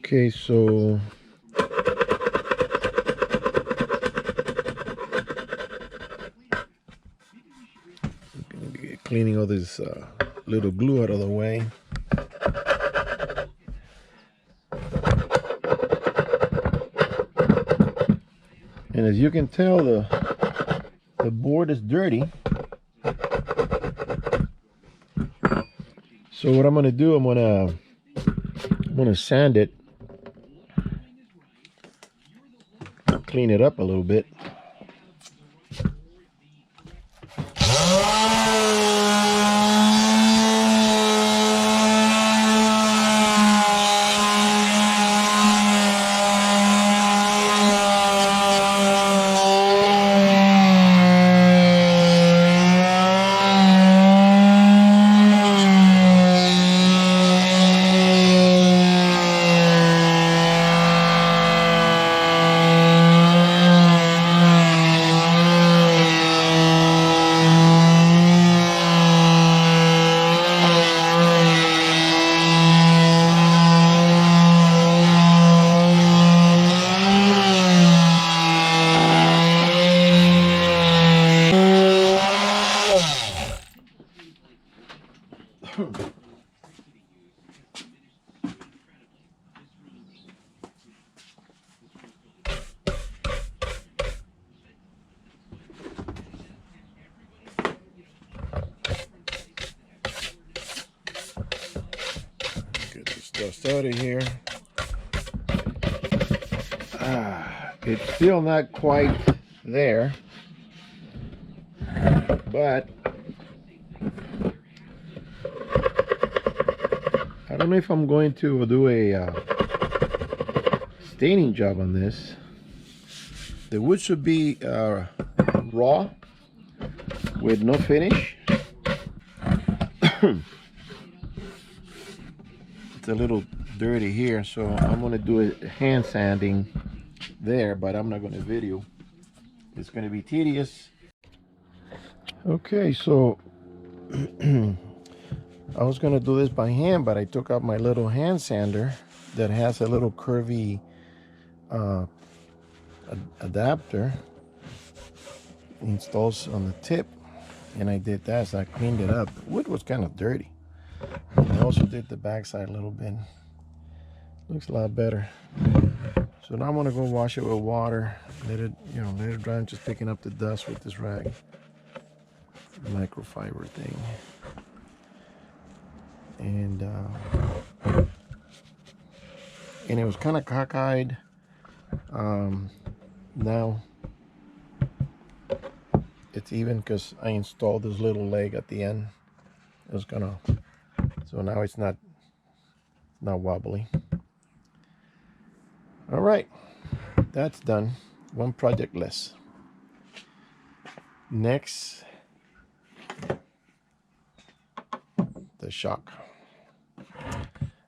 Okay, so cleaning all this little glue out of the way. And as you can tell, the board is dirty. So what I'm gonna do, I'm gonna sand it, clean it up a little bit. Get this dust out of here. It's still not quite there, but I don't know if I'm going to do a staining job on this. The wood should be raw with no finish. It's a little dirty here, so I'm going to do a hand sanding there, but I'm not going to video. It's going to be tedious. Okay, so I was going to do this by hand, but I took out my little hand sander that has a little curvy adapter installs on the tip, and I did that, so I cleaned it up. The wood was kind of dirty. And I also did the backside a little bit. Looks a lot better. So now I'm gonna go wash it with water, let it dry. I'm just picking up the dust with this rag, microfiber thing, and it was kind of cockeyed. Now it's even because I installed this little leg at the end. It was gonna, so now it's not wobbly. All right, that's done. One project less. Next, the shock.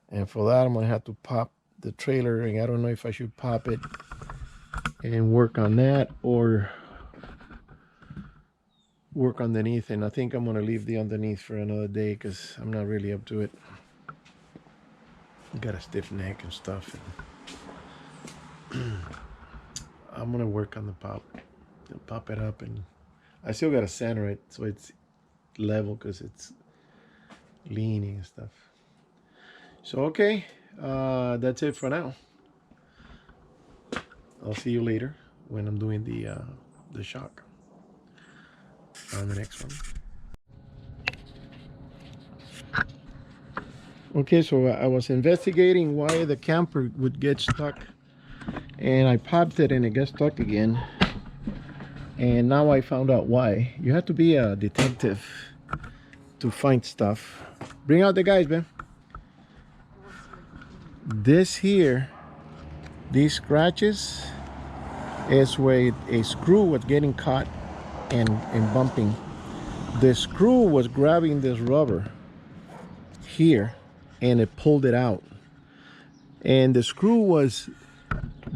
And for that, I'm gonna have to pop the trailer ring. I don't know if I should pop it and work on that or work underneath. And I think I'm gonna leave the underneath for another day because I'm not really up to it. Got a stiff neck and stuff. I'm gonna work on the pop it up, and I still gotta center it so it's level because it's leaning and stuff. So okay, that's it for now. I'll see you later when I'm doing the shock on the next one. Okay, so I was investigating why the camper would get stuck, and I popped it and it got stuck again. And now I found out why. You have to be a detective to find stuff. Bring out the guys, man. This here, these scratches, is where a screw was getting caught and bumping. The screw was grabbing this rubber here, and it pulled it out. And the screw was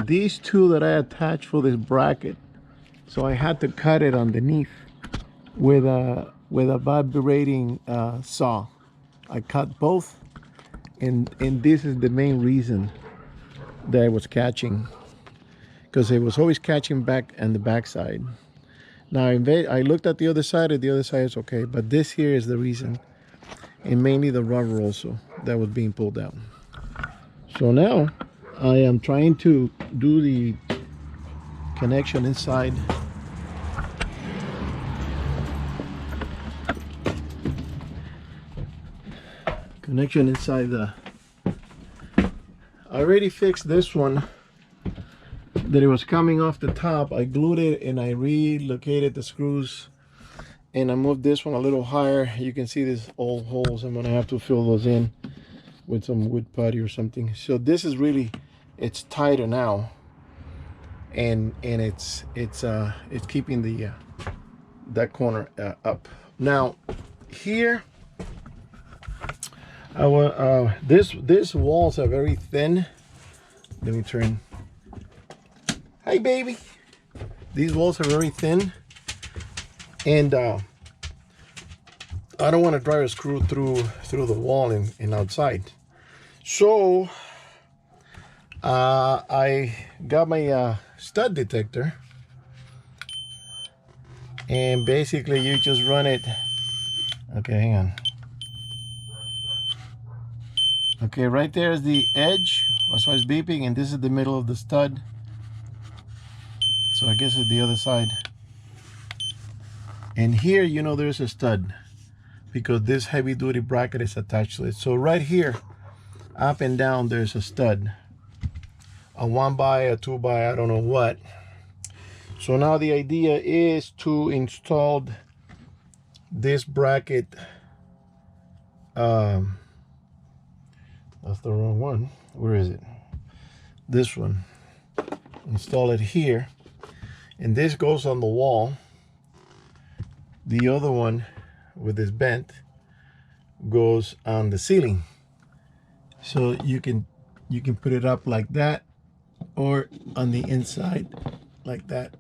these two that I attached for this bracket. So I had to cut it underneath with a vibrating saw. I cut both, and this is the main reason that it was catching, because it was always catching back on the backside. Now I looked at the other side, and the other side is okay, but this here is the reason, and mainly the rubber also that was being pulled out. So now I am trying to do the connection inside. Connection inside the. I already fixed this one that it was coming off the top. I glued it and I relocated the screws, and I moved this one a little higher. You can see these old holes. I'm gonna have to fill those in with some wood putty or something. So this is really, it's tighter now, and it's keeping the that corner up. Now here, these walls are very thin. Let me turn. Hi, baby. These walls are very thin, and I don't want to drive a screw through the wall and outside. So I got my stud detector, and basically you just run it. Okay, hang on. Okay, right there is the edge. That's why it's beeping, and this is the middle of the stud. So I guess it's the other side. And here, you know, there's a stud because this heavy duty bracket is attached to it. So right here, up and down, there's a stud. A 1x, a 2x, I don't know what. So now the idea is to install this bracket. That's the wrong one. Where is it? This one. Install it here. And this goes on the wall. The other one with this bent goes on the ceiling. So you can put it up like that, or on the inside like that.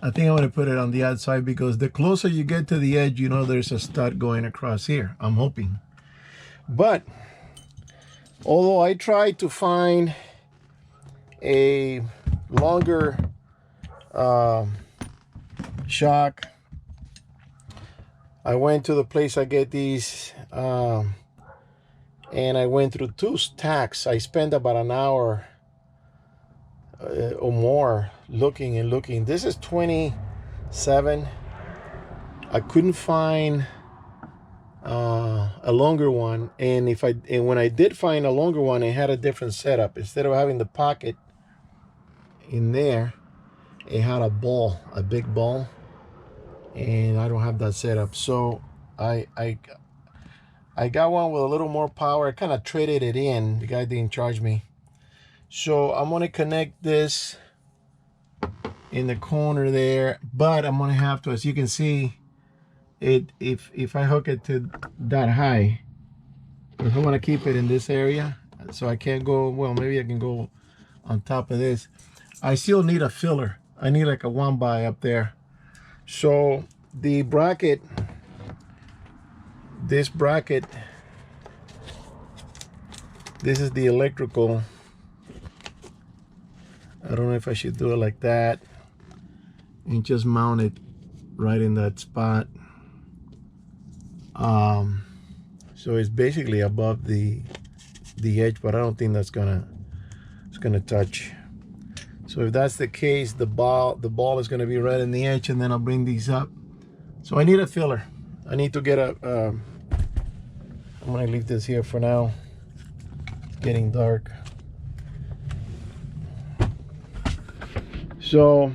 I think I'm going to put it on the outside because the closer you get to the edge, you know there's a stud going across here. I'm hoping. But although I tried to find a longer shock, I went to the place I get these, and I went through 2 stacks. I spent about an hour or more looking and looking. This is 27. I couldn't find a longer one, and when I did find a longer one, it had a different setup. Instead of having the pocket in there, it had a ball, a big ball, and I don't have that setup. So I got one with a little more power. I kind of traded it in. The guy didn't charge me. So I'm going to connect this in the corner there, but I'm going to have to, as you can see, if I hook it to that high, if I want to keep it in this area, so I can't go, well, maybe I can go on top of this. I still need a filler. I need like a 1x up there. So the bracket, this bracket, this is the electrical. I don't know if I should do it like that and just mount it right in that spot. So it's basically above the edge, but I don't think it's gonna touch. So if that's the case, the ball is gonna be right in the edge, and then I'll bring these up. So I need a filler. I need to get I'm gonna leave this here for now. It's getting dark. So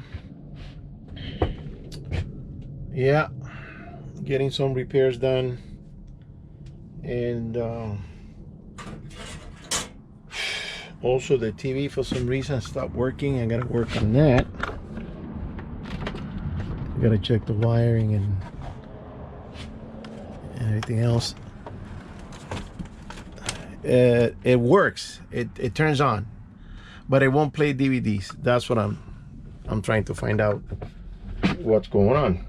yeah, getting some repairs done, and also the TV for some reason stopped working. I gotta work on that. I gotta check the wiring and everything else. It works. It turns on, but it won't play DVDs. That's what I'm trying to find out what's going on.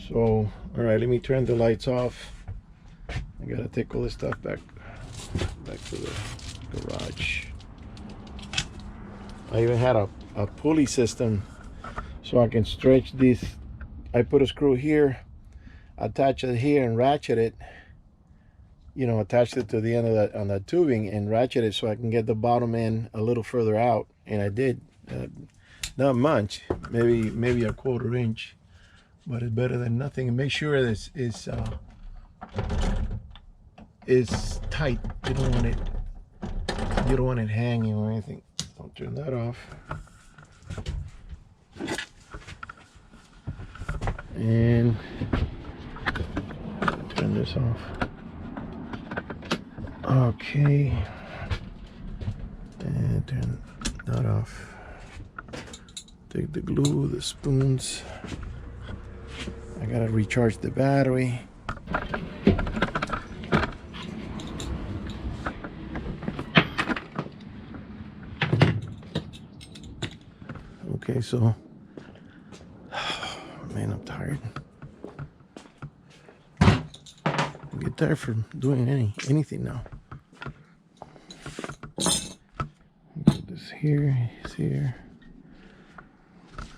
So, all right, let me turn the lights off. I gotta take all this stuff back to the garage. I even had a pulley system so I can stretch this. I put a screw here, attach it here, and ratchet it. You know, attach it to the end of that on that tubing and ratchet it so I can get the bottom end a little further out. And I did. Not much, maybe a 1/4 inch, but it's better than nothing. And make sure this is tight. You don't want it hanging or anything. Don't turn that off. And turn this off. Okay. And turn that off. Take the glue, the spoons. I gotta recharge the battery. Okay, so, man, I'm tired. I get tired from doing anything now. Put this here, it's here.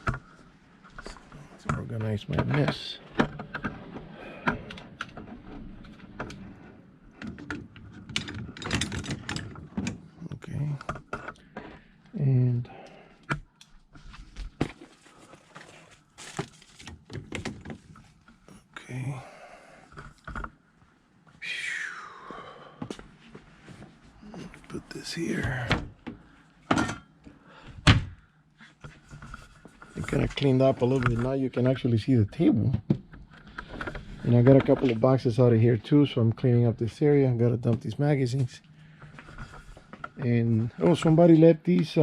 Let's organize my mess. Okay, and okay. Put this here. It kind of cleaned up a little bit. Now you can actually see the table. And I got a couple of boxes out of here too, so I'm cleaning up this area. I gotta dump these magazines. And oh, somebody left these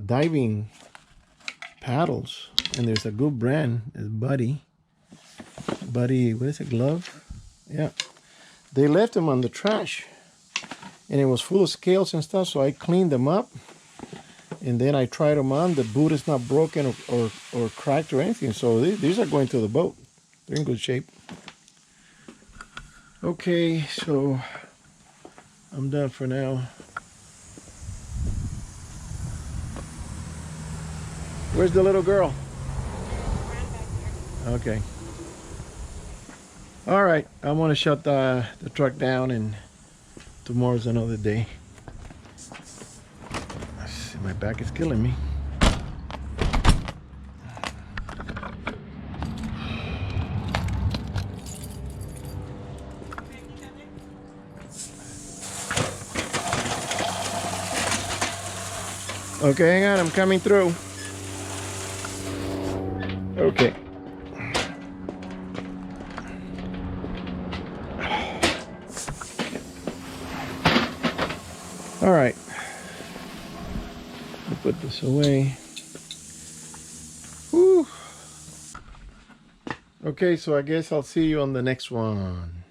diving paddles, and there's a good brand. It's Buddy, what is it, Glove? Yeah, they left them on the trash, and it was full of scales and stuff, so I cleaned them up, and then I tried them on. The boot is not broken or cracked or anything, so these are going to the boat. They're in good shape. Okay, so I'm done for now. Where's the little girl? Okay. All right, I want to shut the truck down, and tomorrow's another day. My back is killing me. Okay, hang on, I'm coming through. Okay. All right. I'll put this away. Whew. Okay, so I guess I'll see you on the next one.